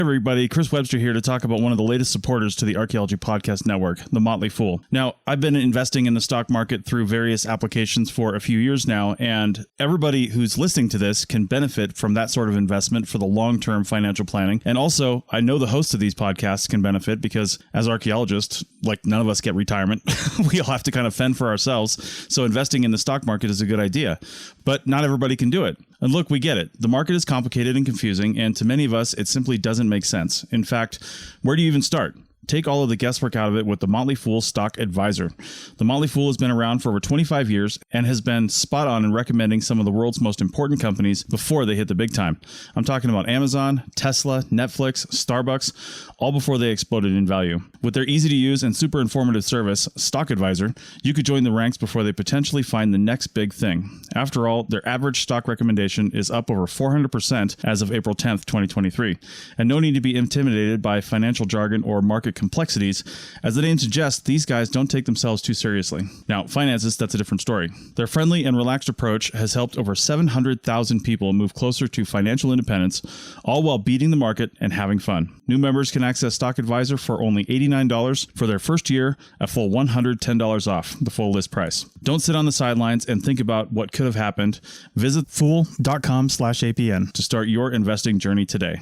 Everybody, Chris Webster here to talk about one of the latest supporters to the Archaeology Podcast Network, The Motley Fool. Now, I've been investing in the stock market through various applications for a few years now, and everybody who's listening to this can benefit from that sort of investment for the long-term financial planning. And also, I know the hosts of these podcasts can benefit because as archaeologists, like none of us get retirement. We all have to kind of fend for ourselves. So investing in the stock market is a good idea, but not everybody can do it. And look, we get it. The market is complicated and confusing, and to many of us, it simply doesn't make sense. In fact, where do you even start? Take all of the guesswork out of it with the Motley Fool Stock Advisor. The Motley Fool has been around for over 25 years and has been spot on in recommending some of the world's most important companies before they hit the big time. I'm talking about Amazon, Tesla, Netflix, Starbucks, all before they exploded in value. With their easy to use and super informative service, Stock Advisor, you could join the ranks before they potentially find the next big thing. After all, their average stock recommendation is up over 400% as of April 10th, 2023. And no need to be intimidated by financial jargon or market complexities. As the name suggests, these guys don't take themselves too seriously. Now, finances, that's a different story. Their friendly and relaxed approach has helped over 700,000 people move closer to financial independence, all while beating the market and having fun. New members can access Stock Advisor for only $89 for their first year, a full $110 off the full list price. Don't sit on the sidelines and think about what could have happened. Visit fool.com/APN to start your investing journey today.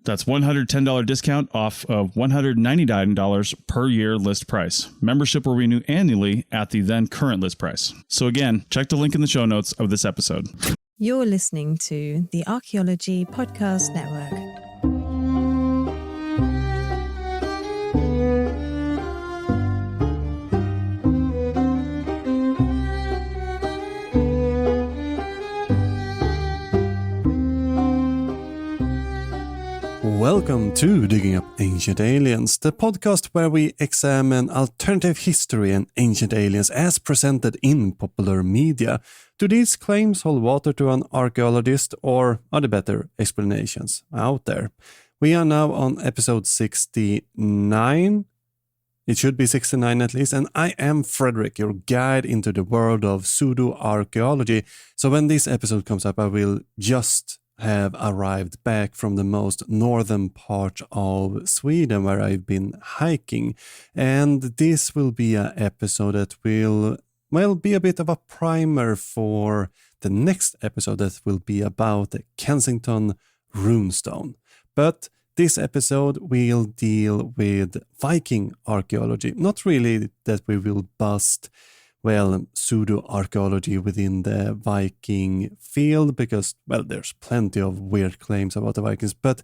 That's $110 discount off of $199 per year list price. Membership will renew annually at the then current list price. So again, check the link in the show notes of this episode. You're listening to the Archaeology Podcast Network. Welcome to Digging Up Ancient Aliens, the podcast where we examine alternative history and ancient aliens as presented in popular media. Do these claims hold water to an archaeologist, or are there better explanations out there? We are now on episode 69. It should be 69 at least, and I am Frederick, your guide into the world of pseudo-archaeology. So when this episode comes up, I will just have arrived back from the most northern part of Sweden where I've been hiking, and this will be an episode that will, well, be a bit of a primer for the next episode that will be about the Kensington runestone. But this episode will deal with Viking archaeology. Not really that we will bust pseudo-archaeology within the Viking field, because, well, there's plenty of weird claims about the Vikings, but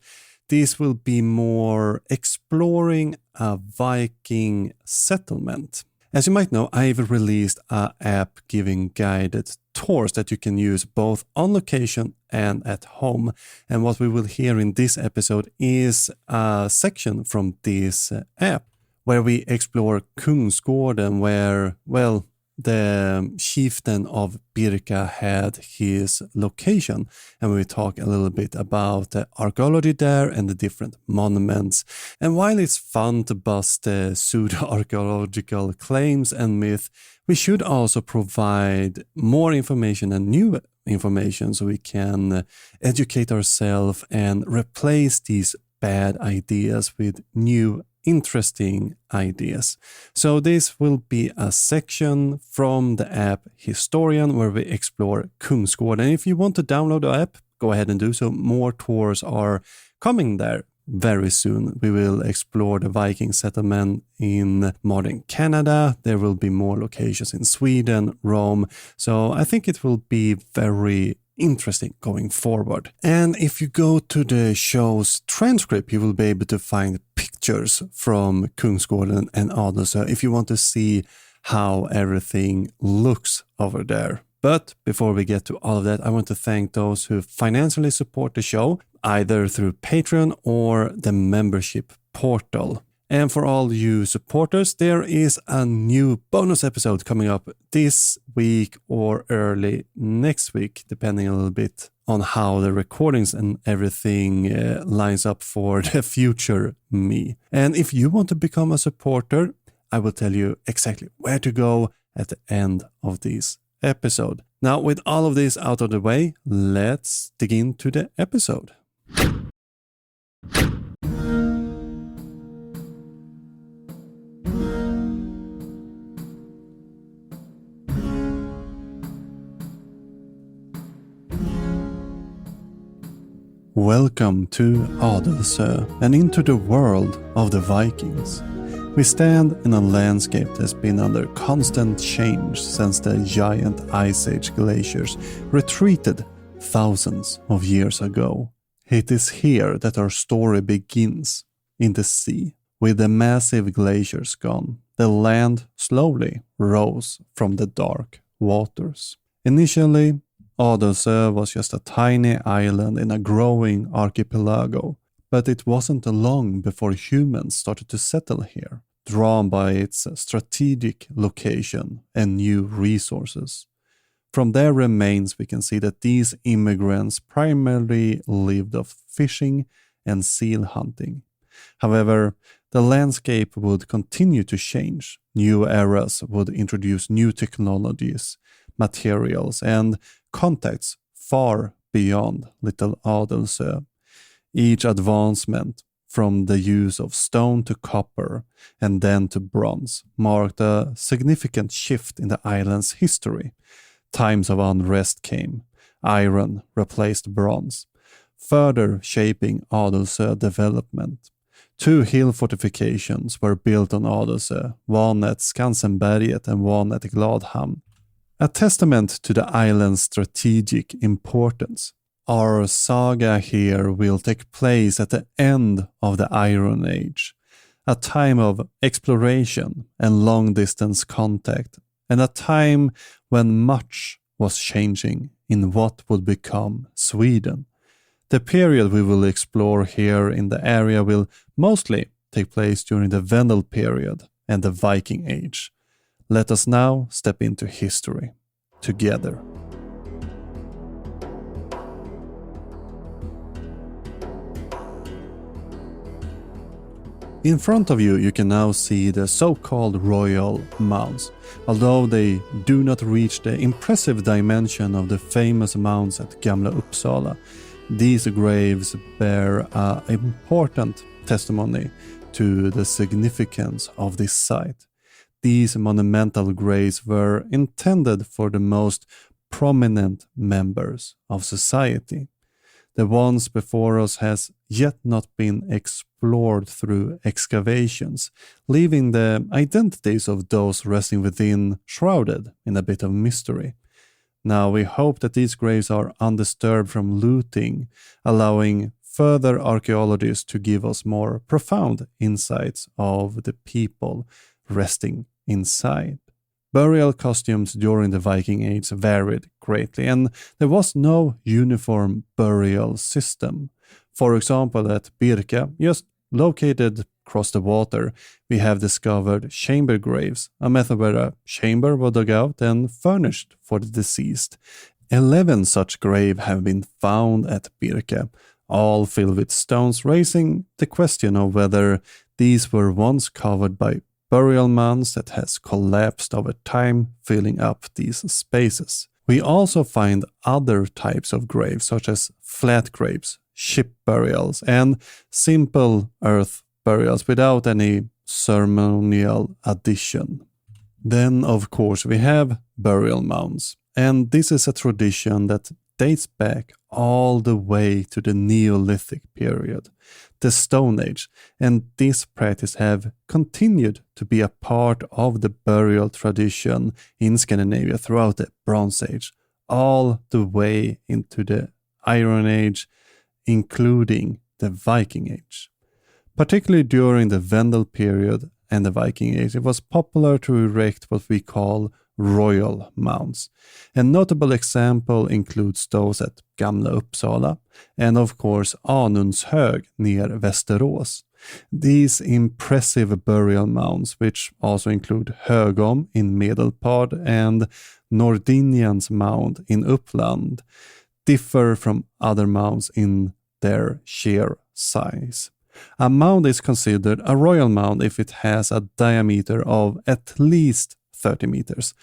this will be more exploring a Viking settlement. As you might know, I've released an app giving guided tours that you can use both on location and at home. And what we will hear in this episode is a section from this app where we explore Kungsgården, where, well, the chieftain of Birka had his location, and we talk a little bit about the archaeology there and the different monuments. And while it's fun to bust the pseudo-archaeological claims and myth, we should also provide more information and new information so we can educate ourselves and replace these bad ideas with new interesting ideas. So this will be a section from the app Historian where we explore Kungsgården. And if you want to download the app, go ahead and do so. More tours are coming there very soon. We will explore the Viking settlement in modern Canada. There will be more locations in Sweden, Rome. So I think it will be very interesting going forward. And if you go to the show's transcript, you will be able to find pictures from Kungsgården and Adelsö if you want to see how everything looks over there. But before we get to all of that, I want to thank those who financially support the show, either through Patreon or the membership portal. And for all you supporters, there is a new bonus episode coming up this week or early next week, depending a little bit on how the recordings and everything lines up for the future me. And if you want to become a supporter, I will tell you exactly where to go at the end of this episode. Now, with all of this out of the way, let's dig into the episode. Welcome to Adelsö and into the world of the Vikings. We stand in a landscape that's been under constant change since the giant Ice Age glaciers retreated thousands of years ago. It is here that our story begins, in the sea. With the massive glaciers gone, the land slowly rose from the dark waters. Initially, Adelsö was just a tiny island in a growing archipelago, but it wasn't long before humans started to settle here, drawn by its strategic location and new resources. From their remains we can see that these immigrants primarily lived off fishing and seal hunting. However, the landscape would continue to change. New eras would introduce new technologies, materials, and contacts far beyond Little Adelsö. Each advancement, from the use of stone to copper and then to bronze, marked a significant shift in the island's history. Times of unrest came. Iron replaced bronze, further shaping Adelsö development. 2 hill fortifications were built on Adelsö, one at Skansenberget and one at Gladhamn, a testament to the island's strategic importance. Our saga here will take place at the end of the Iron Age, a time of exploration and long-distance contact, and a time when much was changing in what would become Sweden. The period we will explore here in the area will mostly take place during the Vendel period and the Viking Age. Let us now step into history together. In front of you, you can now see the so-called royal mounds. Although they do not reach the impressive dimension of the famous mounds at Gamla Uppsala, these graves bear an important testimony to the significance of this site. These monumental graves were intended for the most prominent members of society. The ones before us has yet not been explored through excavations, leaving the identities of those resting within shrouded in a bit of mystery. Now we hope that these graves are undisturbed from looting, allowing further archaeologists to give us more profound insights of the people resting inside. Burial costumes during the Viking Age varied greatly, and there was no uniform burial system. For example, at Birka, just located across the water, we have discovered chamber graves, a method where a chamber was dug out and furnished for the deceased. 11 such graves have been found at Birka, all filled with stones, raising the question of whether these were once covered by burial mounds that has collapsed over time, filling up these spaces. We also find other types of graves, such as flat graves, ship burials, and simple earth burials without any ceremonial addition. Then, of course, we have burial mounds, and this is a tradition that dates back all the way to the Neolithic period, the Stone Age, and this practice have continued to be a part of the burial tradition in Scandinavia throughout the Bronze Age, all the way into the Iron Age, including the Viking Age. Particularly during the Vendel period and the Viking Age, it was popular to erect what we call royal mounds. A notable example includes those at Gamla Uppsala and of course Anundshög near Västerås. These impressive burial mounds, which also include Högom in Medelpad and Nordinjans mound in Uppland, differ from other mounds in their sheer size. A mound is considered a royal mound if it has a diameter of at least 30 meters.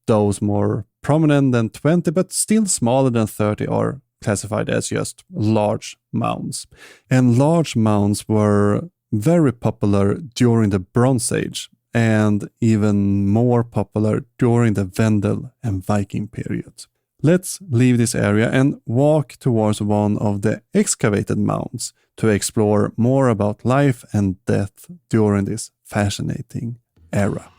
Those more prominent than 20 but still smaller than 30 are classified as just large mounds. And large mounds were very popular during the Bronze Age and even more popular during the Vendel and Viking periods. Let's leave this area and walk towards one of the excavated mounds to explore more about life and death during this fascinating era.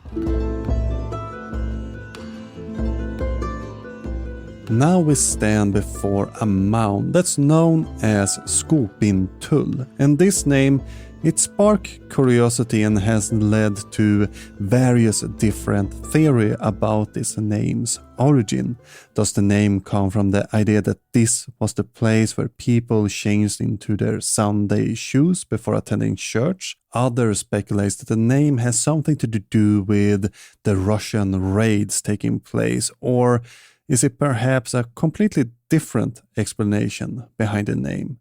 Now we stand before a mound that's known as Skopintull, and this name, it sparked curiosity and has led to various different theories about this name's origin. Does the name come from the idea that this was the place where people changed into their Sunday shoes before attending church? Others speculate that the name has something to do with the Russian raids taking place, or is it perhaps a completely different explanation behind the name?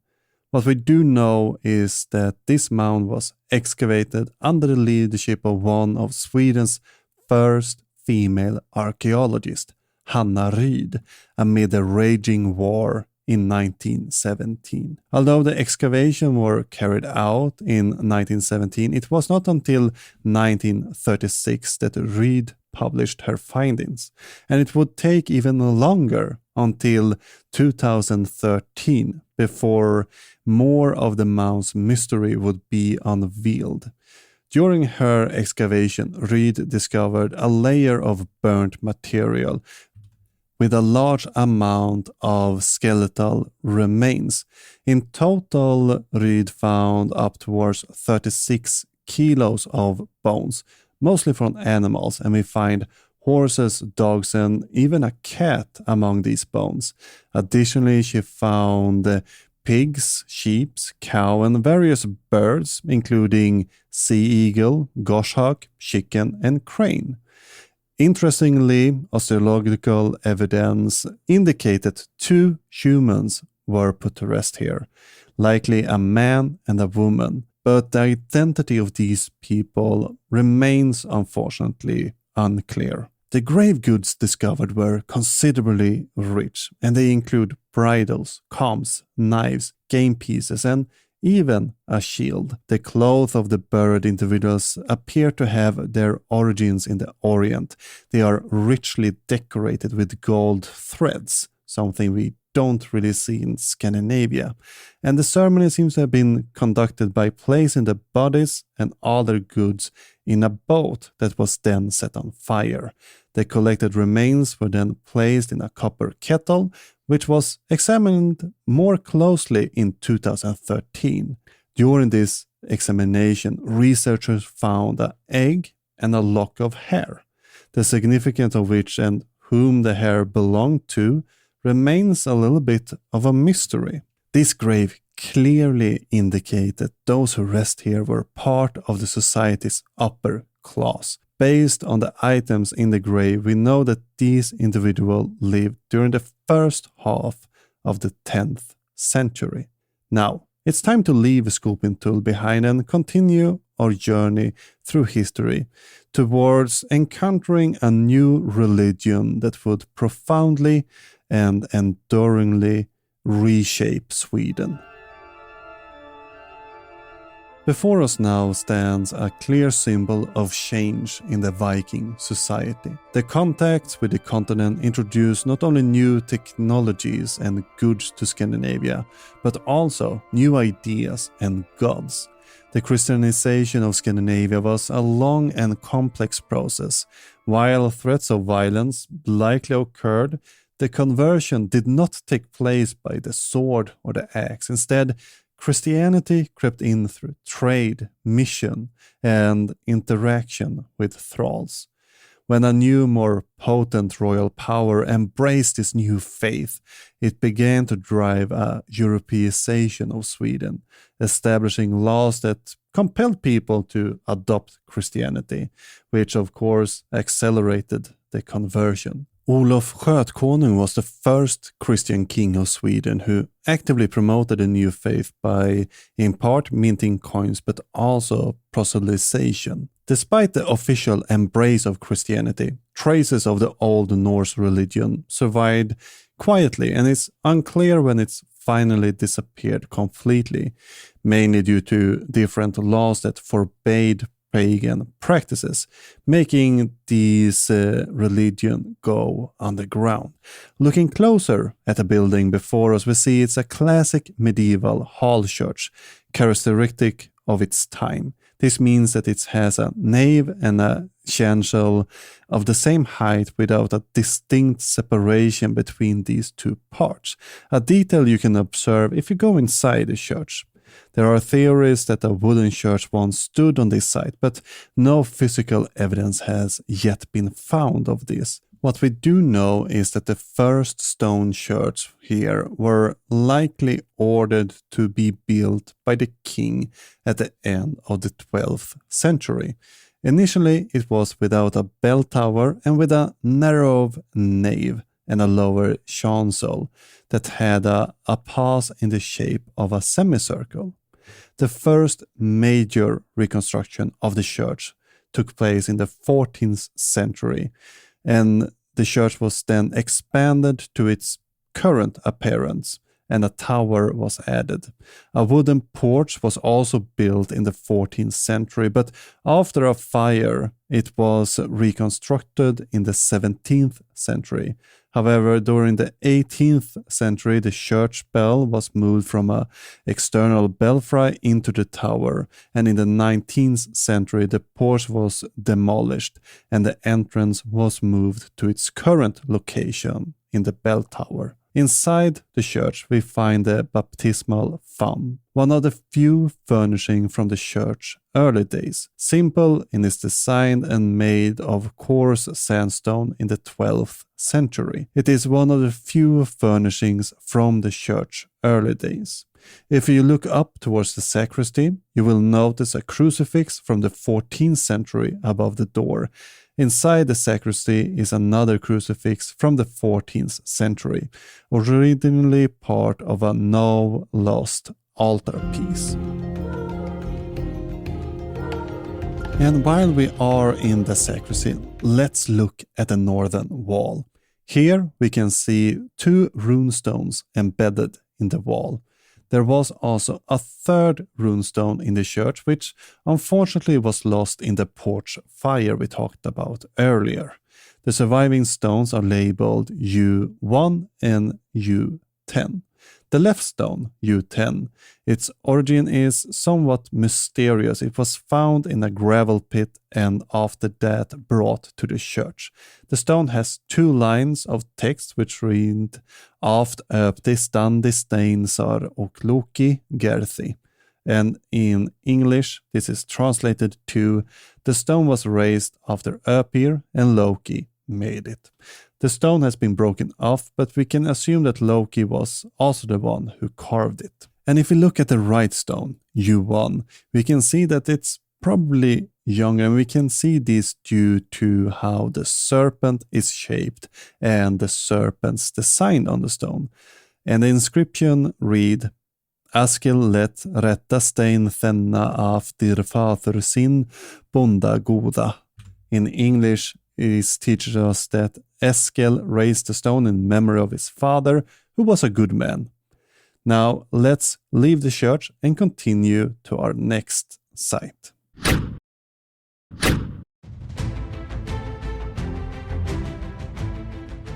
What we do know is that this mound was excavated under the leadership of one of Sweden's first female archaeologists, Hanna Ryd, amid the raging war in 1917. Although the excavation were carried out in 1917, it was not until 1936 that Ryd published her findings, and it would take even longer until 2013 before more of the mound's mystery would be unveiled. During her excavation, Ryd discovered a layer of burnt material with a large amount of skeletal remains. In total, Ryd found up towards 36 kilos of bones, mostly from animals, and we find horses, dogs, and even a cat among these bones. Additionally, she found pigs, sheep, cow, and various birds, including sea eagle, goshawk, chicken, and crane. Interestingly, osteological evidence indicated 2 humans were put to rest here, likely a man and a woman, but the identity of these people remains unfortunately unclear. The grave goods discovered were considerably rich, and they include bridles, combs, knives, game pieces, and even a shield. The clothes of the buried individuals appear to have their origins in the Orient. They are richly decorated with gold threads, something we don't really see in Scandinavia. And the ceremony seems to have been conducted by placing the bodies and other goods in a boat that was then set on fire. The collected remains were then placed in a copper kettle, which was examined more closely in 2013. During this examination, researchers found an egg and a lock of hair, the significance of which and whom the hair belonged to remains a little bit of a mystery. This grave clearly indicates that those who rest here were part of the society's upper class. Based on the items in the grave, we know that these individuals lived during the first half of the 10th century. Now, it's time to leave Skopintull behind and continue our journey through history towards encountering a new religion that would profoundly and enduringly reshape Sweden. Before us now stands a clear symbol of change in the Viking society. The contacts with the continent introduced not only new technologies and goods to Scandinavia, but also new ideas and gods. The Christianization of Scandinavia was a long and complex process. While threats of violence likely occurred, the conversion did not take place by the sword or the axe. Instead, Christianity crept in through trade, mission, and interaction with thralls. When a new, more potent royal power embraced this new faith, it began to drive a Europeization of Sweden, establishing laws that compelled people to adopt Christianity, which of course accelerated the conversion. Olof Skötkonung was the first Christian king of Sweden who actively promoted the new faith by, in part, minting coins, but also proselytization. Despite the official embrace of Christianity, traces of the Old Norse religion survived quietly, and it's unclear when it's finally disappeared completely, mainly due to different laws that forbade pagan practices, making these religion go underground. Looking closer at the building before us, we see it's a classic medieval hall church, characteristic of its time. This means that it has a nave and a chancel of the same height without a distinct separation between these two parts, a detail you can observe if you go inside the church. There are theories that a wooden church once stood on this site, but no physical evidence has yet been found of this. What we do know is that the first stone church here were likely ordered to be built by the king at the end of the 12th century. Initially, it was without a bell tower and with a narrow nave and a lower chancel that had a pass in the shape of a semicircle. The first major reconstruction of the church took place in the 14th century, and the church was then expanded to its current appearance, and a tower was added. A wooden porch was also built in the 14th century, but after a fire, it was reconstructed in the 17th century. However, during the 18th century, the church bell was moved from an external belfry into the tower, and in the 19th century, the porch was demolished and the entrance was moved to its current location in the bell tower. Inside the church, we find the baptismal font, one of the few furnishings from the church early days, simple in its design and made of coarse sandstone in the 12th century. It is one of the few furnishings from the church early days. If you look up towards the sacristy, you will notice a crucifix from the 14th century above the door. Inside the sacristy is another crucifix from the 14th century, originally part of a now lost altarpiece. And while we are in the sacristy, let's look at the northern wall. Here we can see 2 runestones embedded in the wall. There was also a third runestone in the church, which unfortunately was lost in the porch fire we talked about earlier. The surviving stones are labeled U1 and U10. The left stone, U10, its origin is somewhat mysterious. It was found in a gravel pit and after that brought to the church. The stone has 2 lines of text which read Aft öpti standi steinsar och Loki gerthi. And in English, this is translated to the stone was raised after Öpir and Loki made it. The stone has been broken off, but we can assume that Loki was also the one who carved it. And if we look at the right stone, U1, we can see that it's probably younger, and we can see this due to how the serpent is shaped and the serpent's design on the stone. And the inscription read, Askil let rätta stein thenna af dir fader sin bonda goda. In English, it teaches us that Eskil raised the stone in memory of his father, who was a good man. Now let's leave the church and continue to our next site.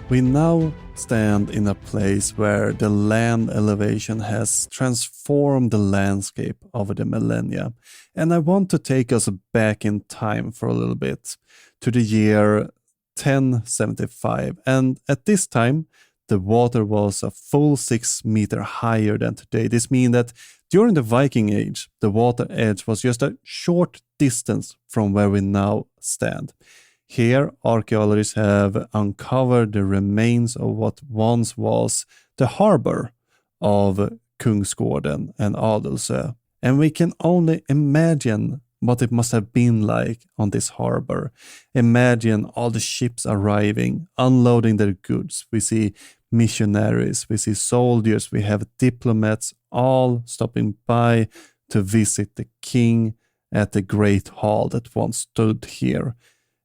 We now stand in a place where the land elevation has transformed the landscape over the millennia, and I want to take us back in time for a little bit to the year 1075, and at this time the water was a full 6 meters higher than today. This means that during the Viking Age, the water edge was just a short distance from where we now stand. Here, archaeologists have uncovered the remains of what once was the harbor of Kungsgården and Adelsö, and we can only imagine what it must have been like on this harbor. Imagine all the ships arriving, unloading their goods. We see missionaries, we see soldiers, we have diplomats, all stopping by to visit the king at the great hall that once stood here.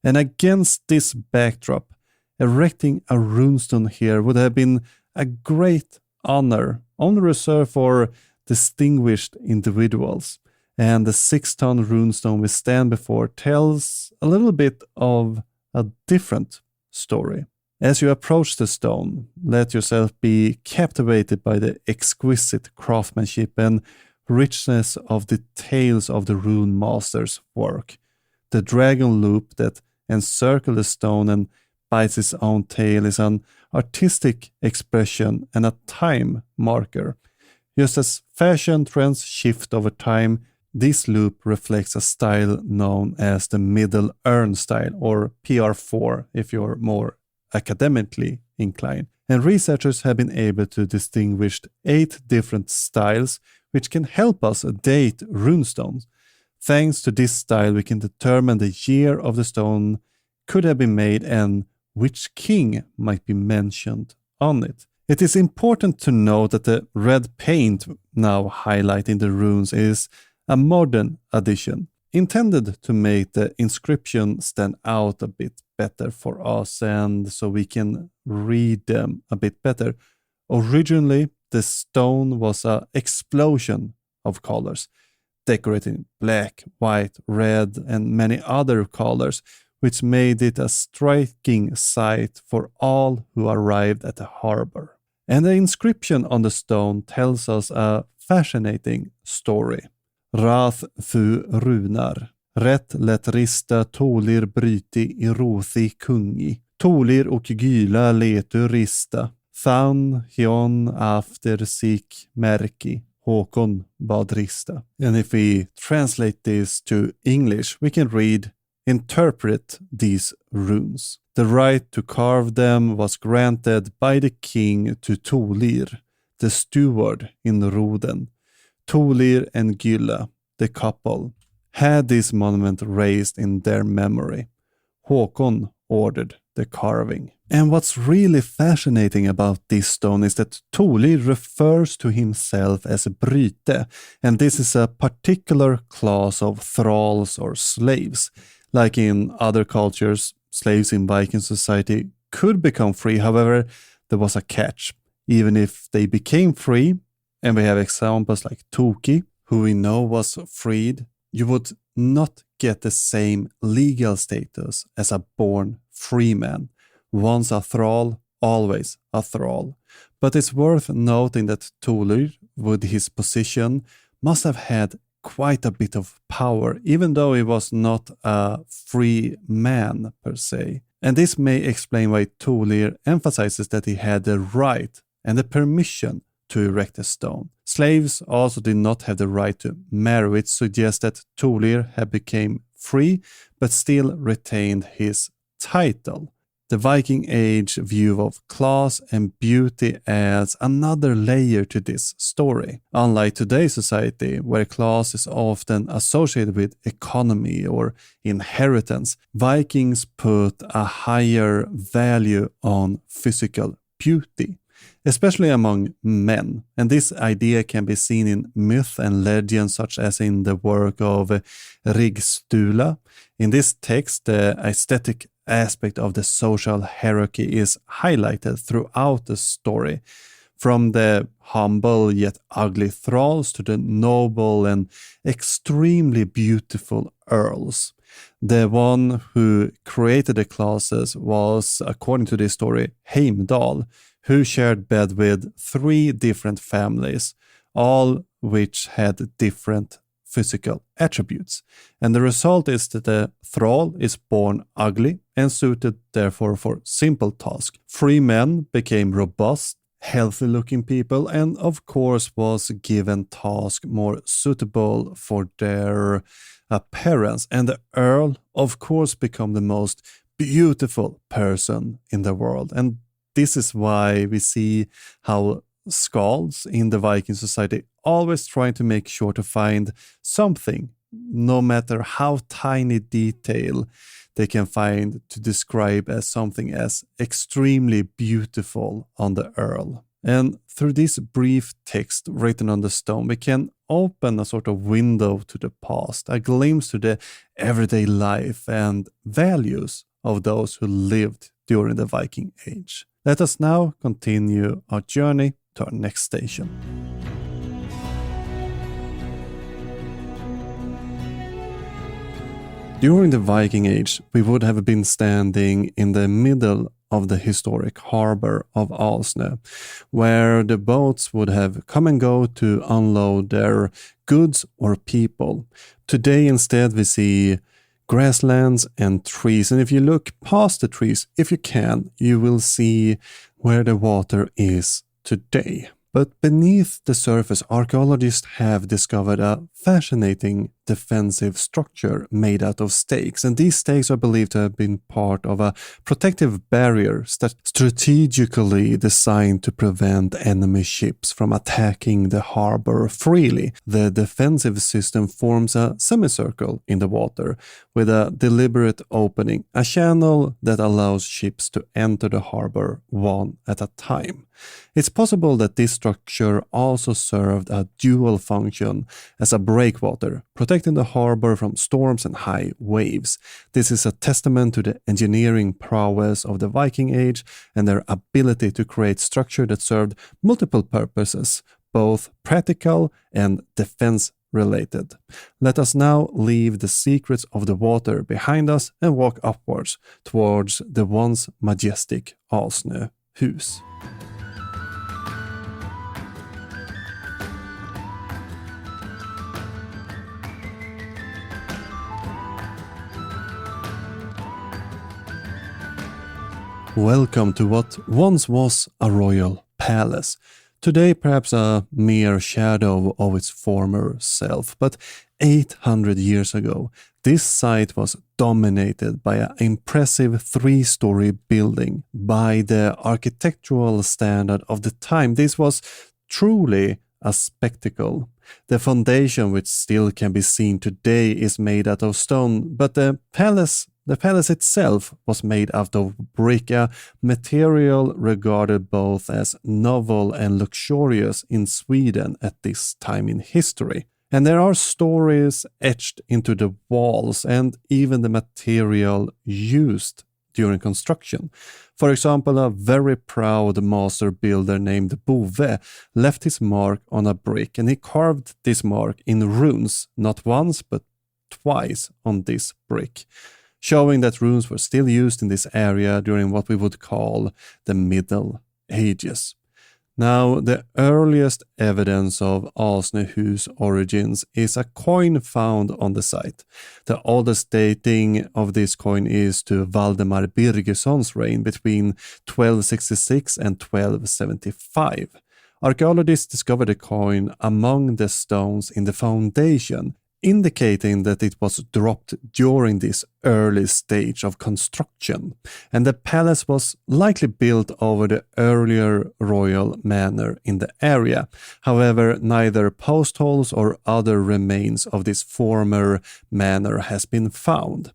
And against this backdrop, erecting a runestone here would have been a great honor, only reserved for distinguished individuals. And the 6-ton runestone we stand before tells a little bit of a different story. As you approach the stone, let yourself be captivated by the exquisite craftsmanship and richness of the details of the rune master's work. The dragon loop that encircles the stone and bites its own tail is an artistic expression and a time marker. Just as fashion trends shift over time, this loop reflects a style known as the Middle Urn style, or PR4 if you're more academically inclined. And researchers have been able to distinguish 8 different styles which can help us date runestones. Thanks to this style, we can determine the year of the stone could have been made and which king might be mentioned on it. It is important to note that the red paint now highlighting the runes is a modern addition, intended to make the inscription stand out a bit better for us and so we can read them a bit better. Originally, the stone was an explosion of colors, decorated in black, white, red, and many other colors, which made it a striking sight for all who arrived at the harbor. And the inscription on the stone tells us a fascinating story. Rath fu runar, rätt lätt rista tolir bryti i rothi kungi, tolir och gyla letu rista, fan hion after sik merki, Håkon bad rista. And if we translate this to English, we can read, interpret these runes. The right to carve them was granted by the king to Tolir, the steward in Roden. Tolir and Gylla, the couple, had this monument raised in their memory. Håkon ordered the carving. And what's really fascinating about this stone is that Tolir refers to himself as a bryte, and this is a particular class of thralls or slaves. Like in other cultures, slaves in Viking society could become free. However, there was a catch. Even if they became free, and we have examples like Toki, who we know was freed, you would not get the same legal status as a born free man. Once a thrall, always a thrall. But it's worth noting that Tolir, with his position, must have had quite a bit of power, even though he was not a free man per se. And this may explain why Tolir emphasizes that he had the right and the permission to erect a stone. Slaves also did not have the right to marry, which suggests that Tolir had become free but still retained his title. The Viking Age view of class and beauty adds another layer to this story. Unlike today's society, where class is often associated with economy or inheritance, Vikings put a higher value on physical beauty, especially among men. And this idea can be seen in myth and legend, such as in the work of Rigsstula. In this text, the aesthetic aspect of the social hierarchy is highlighted throughout the story, from the humble yet ugly thralls to the noble and extremely beautiful earls. The one who created the classes was, according to this story, Heimdall, who shared bed with 3 different families, all which had different physical attributes. And the result is that the thrall is born ugly and suited therefore for simple tasks. Free men became robust, healthy-looking people, and of course was given tasks more suitable for their appearance. And the earl, of course, became the most beautiful person in the world. And this is why we see how skalds in the Viking society always trying to make sure to find something, no matter how tiny detail they can find, to describe as something as extremely beautiful on the earl. And through this brief text written on the stone, we can open a sort of window to the past, a glimpse to the everyday life and values of those who lived during the Viking Age. Let us now continue our journey to our next station. During the Viking Age, we would have been standing in the middle of the historic harbor of Alsnö, where the boats would have come and go to unload their goods or people. Today instead we see grasslands and trees, and if you look past the trees, if you can, you will see where the water is today. But beneath the surface, archaeologists have discovered a fascinating defensive structure made out of stakes, and these stakes are believed to have been part of a protective barrier strategically designed to prevent enemy ships from attacking the harbor freely. The defensive system forms a semicircle in the water with a deliberate opening, a channel that allows ships to enter the harbor one at a time. It's possible that this structure also served a dual function as a breakwater, protecting the harbor from storms and high waves. This is a testament to the engineering prowess of the Viking Age and their ability to create structure that served multiple purposes, both practical and defense-related. Let us now leave the secrets of the water behind us and walk upwards towards the once majestic Alsnö hus. Welcome to what once was a royal palace. Today perhaps a mere shadow of its former self, but 800 years ago, this site was dominated by an impressive three-story building. By the architectural standard of the time, this was truly a spectacle. The foundation, which still can be seen today, is made out of stone, but the palace itself was made out of brick, a material regarded both as novel and luxurious in Sweden at this time in history. And there are stories etched into the walls and even the material used during construction. For example, a very proud master builder named Bove left his mark on a brick, and he carved this mark in runes, not once but twice on this brick, showing that runes were still used in this area during what we would call the Middle Ages. Now, the earliest evidence of Alsnöhus origins is a coin found on the site. The oldest dating of this coin is to Valdemar Birgeson's reign between 1266 and 1275. Archaeologists discovered the coin among the stones in the foundation, indicating that it was dropped during this early stage of construction, and the palace was likely built over the earlier royal manor in the area. However, neither post holes or other remains of this former manor has been found.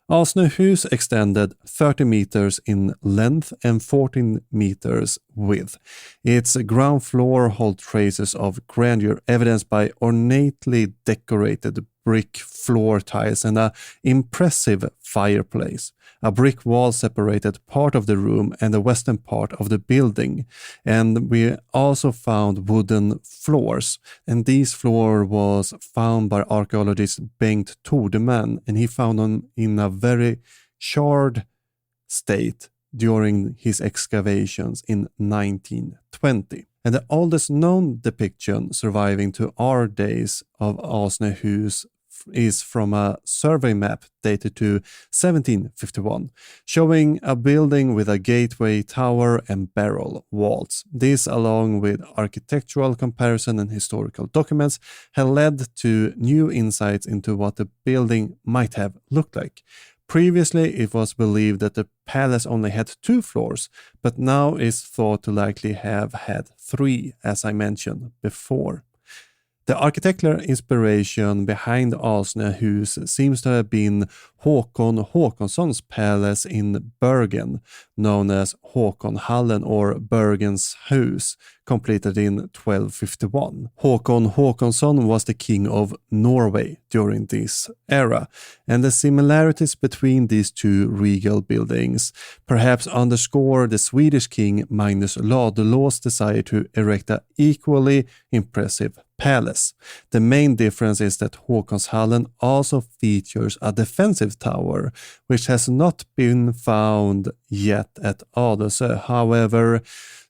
Alsnöhus extended 30 meters in length and 14 meters width. Its ground floor holds traces of grandeur, evidenced by ornately decorated brick floor tiles and an impressive fireplace. A brick wall separated part of the room and the western part of the building, and we also found wooden floors. And this floor was found by archaeologist Bengt Tordeman, and he found them in a very charred state during his excavations in 1920. And the oldest known depiction surviving to our days of Alsnöhus is from a survey map dated to 1751, showing a building with a gateway tower and barrel walls. This, along with architectural comparison and historical documents, had led to new insights into what the building might have looked like. Previously, it was believed that the palace only had 2 floors, but now is thought to likely have had 3, as I mentioned before. The architectural inspiration behind Alsnöhus seems to have been Håkon Håkonsson's palace in Bergen, known as Håkonhallen or Bergens Hus, completed in 1251. Håkon Håkonsson was the king of Norway during this era, and the similarities between these two regal buildings perhaps underscore the Swedish king Magnus Ladulås' desire to erect an equally impressive palace. The main difference is that Håkonshallen also features a defensive tower, which has not been found yet at Adelsö. However,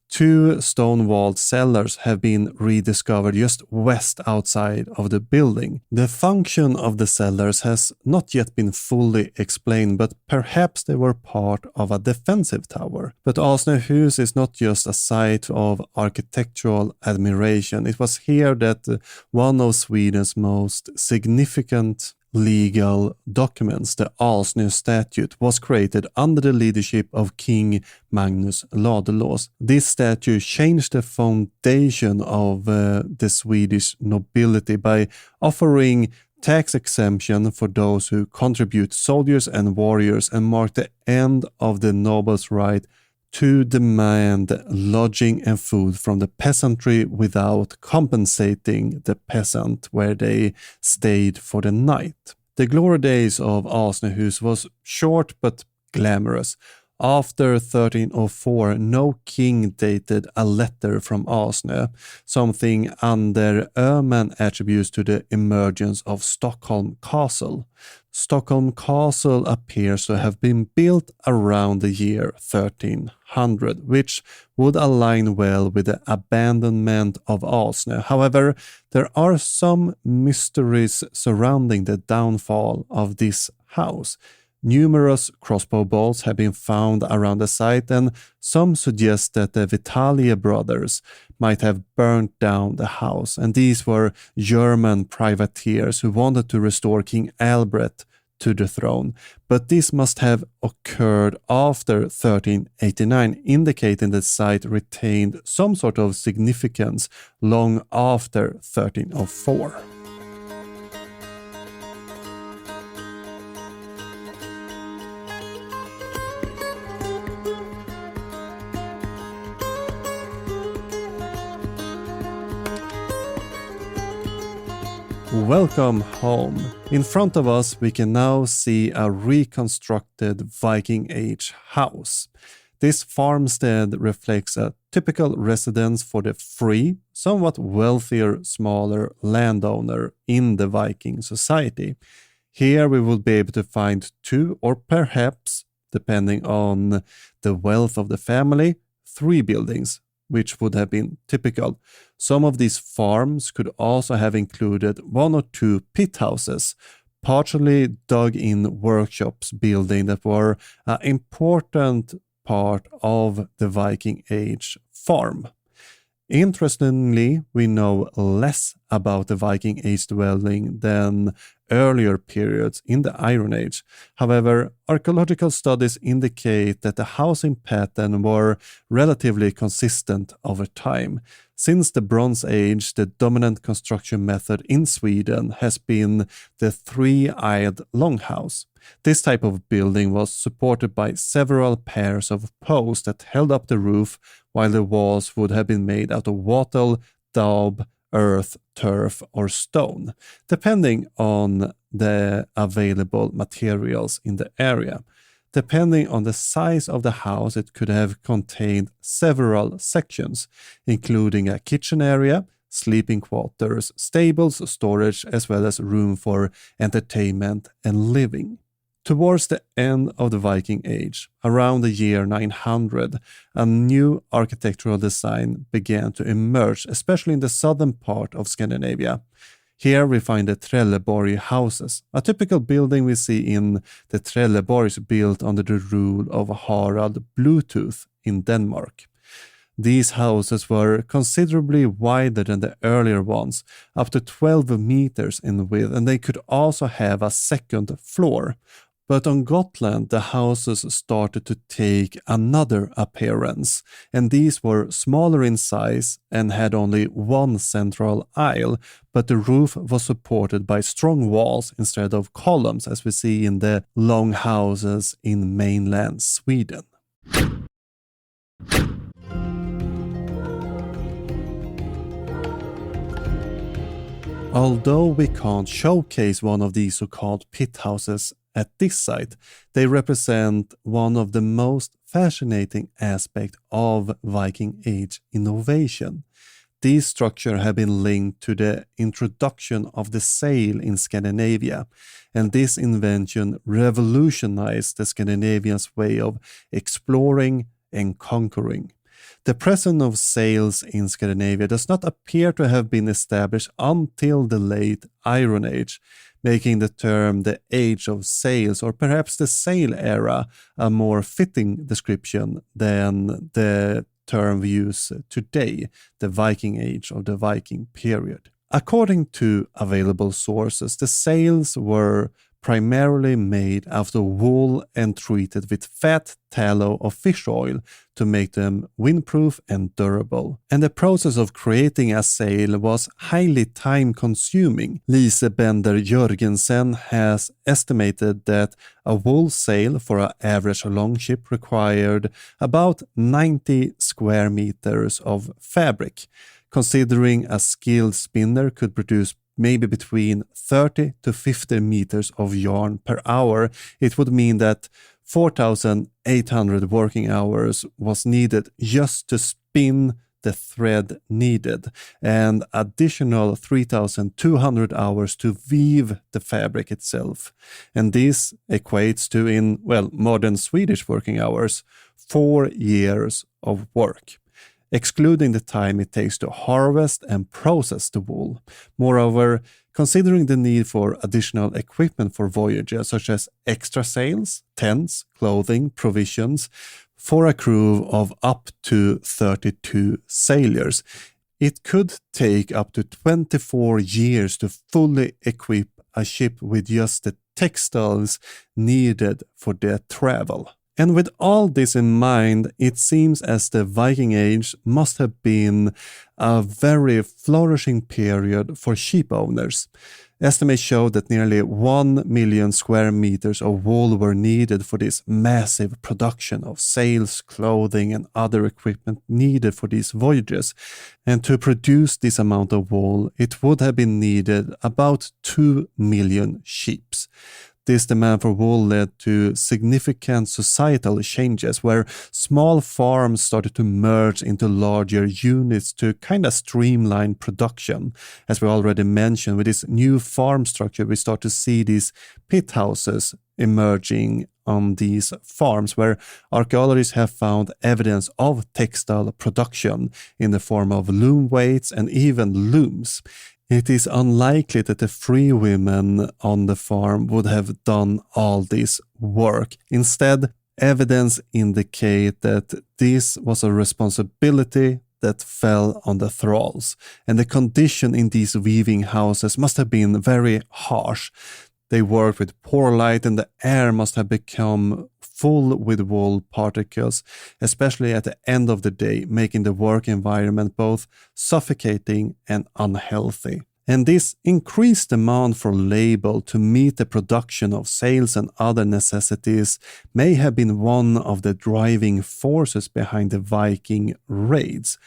2 stone-walled cellars have been rediscovered just west outside of the building. The function of the cellars has not yet been fully explained, but perhaps they were part of a defensive tower. But Asnöhus is not just a site of architectural admiration. It was here that one of Sweden's most significant legal documents, the Asnö Statute, was created under the leadership of King Magnus Ladulås. This statute changed the foundation of the Swedish nobility by offering tax exemption for those who contribute soldiers and warriors, and marked the end of the nobles' right to demand lodging and food from the peasantry without compensating the peasant where they stayed for the night. The glory days of Asnöhus was short but glamorous. After 1304, no king dated a letter from Asnö, something Ander Öhman attributes to the emergence of Stockholm Castle. Stockholm Castle appears to have been built around the year 1300, which would align well with the abandonment of Asnö. However, there are some mysteries surrounding the downfall of this house. Numerous crossbow bolts have been found around the site, and some suggest that the Vitalia brothers might have burnt down the house, and these were German privateers who wanted to restore King Albrecht to the throne. But this must have occurred after 1389, indicating the site retained some sort of significance long after 1304. Welcome home. In front of us we can now see a reconstructed Viking Age house. This farmstead reflects a typical residence for the free, somewhat wealthier, smaller landowner in the Viking society. Here we will be able to find 2 or perhaps, depending on the wealth of the family, 3 buildings, which would have been typical. Some of these farms could also have included 1 or 2 pit houses, partially dug-in workshops building that were an important part of the Viking Age farm. Interestingly, we know less about the Viking Age dwelling than earlier periods in the Iron Age. However, archaeological studies indicate that the housing pattern were relatively consistent over time. Since the Bronze Age, the dominant construction method in Sweden has been the 3-eyed longhouse. This type of building was supported by several pairs of posts that held up the roof, while the walls would have been made out of wattle, daub, earth, turf, or stone, depending on the available materials in the area. Depending on the size of the house, it could have contained several sections, including a kitchen area, sleeping quarters, stables, storage, as well as room for entertainment and living. Towards the end of the Viking Age, around the year 900, a new architectural design began to emerge, especially in the southern part of Scandinavia. Here we find the Trelleborg houses, a typical building we see in the Trelleborgs built under the rule of Harald Bluetooth in Denmark. These houses were considerably wider than the earlier ones, up to 12 meters in width, and they could also have a second floor. But on Gotland, the houses started to take another appearance, and these were smaller in size and had only one central aisle, but the roof was supported by strong walls instead of columns, as we see in the long houses in mainland Sweden. Although we can't showcase one of these so-called pit houses at this site, they represent one of the most fascinating aspects of Viking Age innovation. These structures have been linked to the introduction of the sail in Scandinavia, and this invention revolutionized the Scandinavians' way of exploring and conquering. The presence of sails in Scandinavia does not appear to have been established until the late Iron Age, making the term the Age of Sails, or perhaps the Sail Era, a more fitting description than the term we use today, the Viking Age or the Viking period. According to available sources, the sails were primarily made out of wool and treated with fat tallow or fish oil to make them windproof and durable. And the process of creating a sail was highly time-consuming. Lise Bender Jørgensen has estimated that a wool sail for an average longship required about 90 square meters of fabric. Considering a skilled spinner could produce maybe between 30 to 50 meters of yarn per hour, it would mean that 4,800 working hours was needed just to spin the thread needed, and additional 3,200 hours to weave the fabric itself. And this equates to, in, modern Swedish working hours, 4 years of work, excluding the time it takes to harvest and process the wool. Moreover, considering the need for additional equipment for voyages, such as extra sails, tents, clothing, provisions, for a crew of up to 32 sailors, it could take up to 24 years to fully equip a ship with just the textiles needed for their travel. And with all this in mind, it seems as the Viking Age must have been a very flourishing period for ship owners. Estimates show that nearly 1 million square meters of wool were needed for this massive production of sails, clothing, and other equipment needed for these voyages. And to produce this amount of wool, it would have been needed about 2 million ships. This demand for wool led to significant societal changes where small farms started to merge into larger units to kind of streamline production. As we already mentioned, with this new farm structure, we start to see these pit houses emerging on these farms where archaeologists have found evidence of textile production in the form of loom weights and even looms. It is unlikely that the free women on the farm would have done all this work. Instead, evidence indicates that this was a responsibility that fell on the thralls, and the condition in these weaving houses must have been very harsh. They worked with poor light, and the air must have become full with wool particles, especially at the end of the day, making the work environment both suffocating and unhealthy. And this increased demand for labor to meet the production of sails and other necessities may have been one of the driving forces behind the Viking raids.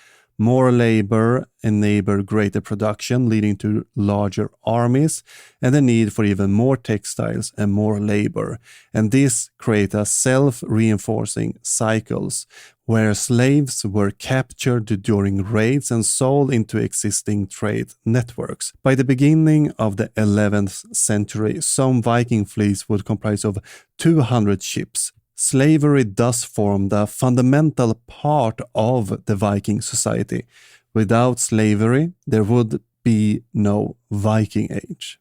More labor enable greater production, leading to larger armies and the need for even more textiles and more labor. And this creates self-reinforcing cycles where slaves were captured during raids and sold into existing trade networks. By the beginning of the 11th century, some Viking fleets would comprise of 200 ships. Slavery thus formed a fundamental part of the Viking society. Without slavery, there would be no Viking Age.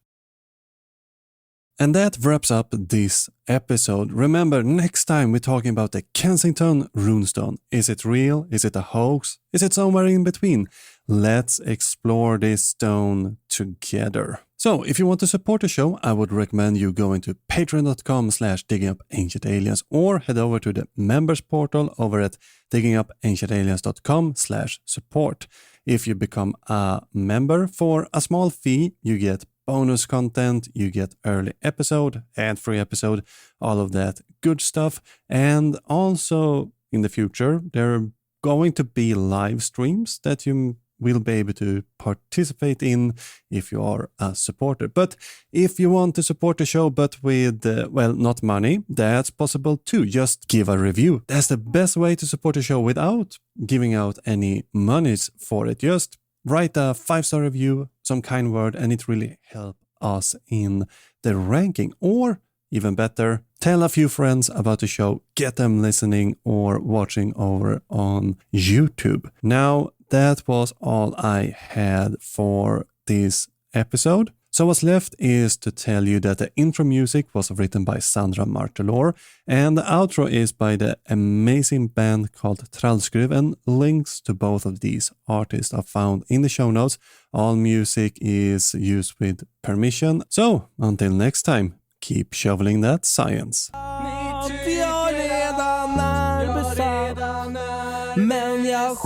And that wraps up this episode. Remember, next time we're talking about the Kensington runestone. Is it real? Is it a hoax? Is it somewhere in between? Let's explore this stone together. So, if you want to support the show, I would recommend you going to patreon.com/diggingupancientaliens or head over to the members portal over at diggingupancientaliens.com/support. If you become a member for a small fee, you get bonus content, you get early episode, ad-free episode, all of that good stuff. And also in the future, there are going to be live streams that you will be able to participate in if you are a supporter. But if you want to support the show but with, not money, that's possible too. Just give a review. That's the best way to support the show without giving out any monies for it. Just write a 5-star review, some kind word, and it really helps us in the ranking. Or even better, tell a few friends about the show, get them listening or watching over on YouTube. Now, that was all I had for this episode. So what's left is to tell you that the intro music was written by Sandra Martelor and the outro is by the amazing band called Trallskruv, and links to both of these artists are found in the show notes. All music is used with permission. So until next time, keep shoveling that science. Men jag